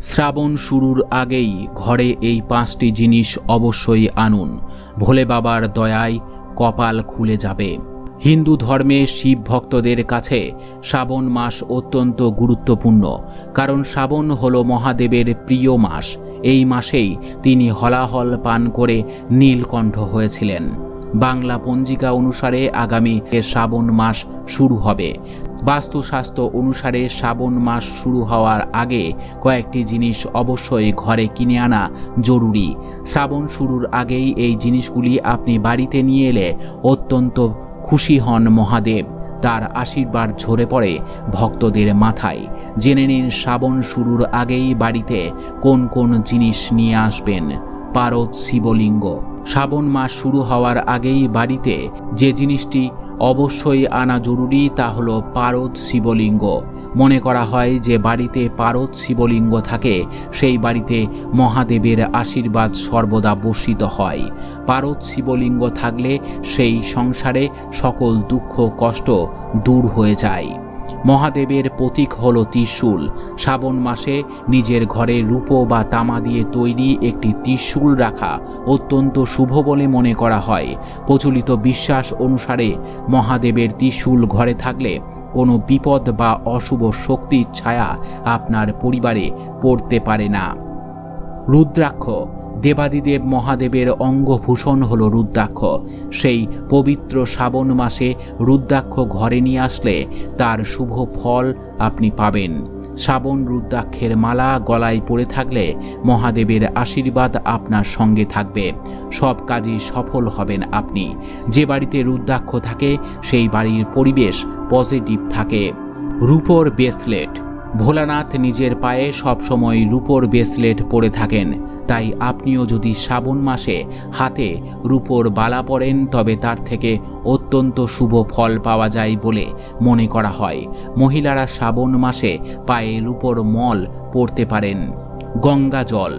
শ্রাবণ শুরুর আগেই ঘরে এই 5টি জিনিস অবশ্যই আনুন। ভোলে বাবার দয়ায় কপাল খুলে যাবে। হিন্দু ধর্মে শিব ভক্তদের কাছে শ্রাবণ মাস অত্যন্ত গুরুত্বপূর্ণ, কারণ শ্রাবণ হল মহাদেবের প্রিয় মাস। এই মাসেই তিনি হলাহল পান করে নীলকণ্ঠ হয়েছিলেন। বাংলা পঞ্জিকা অনুসারে আগামী শ্রাবণ মাস শুরু হবে। বাস্তুশাস্ত্র অনুসারে শ্রাবণ মাস শুরু হওয়ার আগে কয়েকটি জিনিস অবশ্যই ঘরে কিনে আনা জরুরি। শ্রাবণ শুরুর আগেই এই জিনিসগুলি আপনি বাড়িতে নিয়ে এলে অত্যন্ত খুশি হন মহাদেব। তার আশীর্বাদ ঝরে পড়ে ভক্তদের মাথায়। জেনে নিন শ্রাবণ শুরুর আগেই বাড়িতে কোন কোন জিনিস নিয়ে আসবেন। পারদ শিবলিঙ্গ। শ্রাবণ মাস শুরু হওয়ার আগেই বাড়িতে যে জিনিসটি অবশ্যই আনা জরুরি তা হলো পারদ শিবলিঙ্গ। মনে করা হয় যে বাড়িতে পারদ শিবলিঙ্গ থাকে সেই বাড়িতে মহাদেবের আশীর্বাদ সর্বদা বর্ষিত হয়। পারদ শিবলিঙ্গ থাকলে সেই সংসারে সকল দুঃখ কষ্ট দূর হয়ে যায়। মহাদেবের প্রতীক হল ত্রিশূল। শ্রাবণ মাসে নিজের ঘরে রূপো বা তামা দিয়ে তৈরি একটি ত্রিশূল রাখা অত্যন্ত শুভ বলে মনে করা হয়। প্রচলিত বিশ্বাস অনুসারে মহাদেবের ত্রিশূল ঘরে থাকলে কোনো বিপদ বা অশুভ শক্তির ছায়া আপনার পরিবারে পড়তে পারে না। রুদ্রাক্ষ। দেবাদিদেব মহাদেবের অঙ্গভূষণ হল রুদ্রাক্ষ। সেই পবিত্র শ্রাবণ মাসে রুদ্রাক্ষ ঘরে নিয়ে আসলে তার শুভ ফল আপনি পাবেন। শ্রাবণ রুদ্রাক্ষের মালা গলায় পরে থাকলে মহাদেবের আশীর্বাদ আপনার সঙ্গে থাকবে। সব কাজই সফল হবেন আপনি। যে বাড়িতে রুদ্রাক্ষ থাকে সেই বাড়ির পরিবেশ পজিটিভ থাকে। রূপোর ব্রেসলেট। ভোলানাথ নিজের পায়ে সবসময় রূপোর ব্রেসলেট পরে থাকেন, তাই আপনিও যদি শ্রাবণ মাসে হাতে রূপোর বালা পরেন তবে তার থেকে অত্যন্ত শুভ ফল পাওয়া যায় বলে মনে করা হয়। মহিলারা শ্রাবণ মাসে পায়ে রূপোর মল পরতে পারেন। গঙ্গা জল।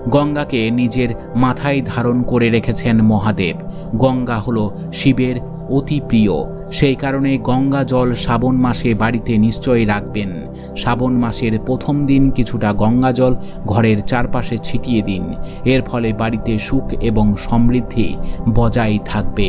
গঙ্গাকে নিজের মাথায় ধারণ করে রেখেছেন মহাদেব। গঙ্গা হলো শিবের অতি প্রিয়, সেই কারণে গঙ্গা জল শ্রাবণ মাসে বাড়িতে নিশ্চয়ই রাখবেন। শ্রাবণ মাসের প্রথম দিন কিছুটা গঙ্গা জল ঘরের চারপাশে ছিটিয়ে দিন। এর ফলে বাড়িতে সুখ এবং সমৃদ্ধি বজায় থাকবে।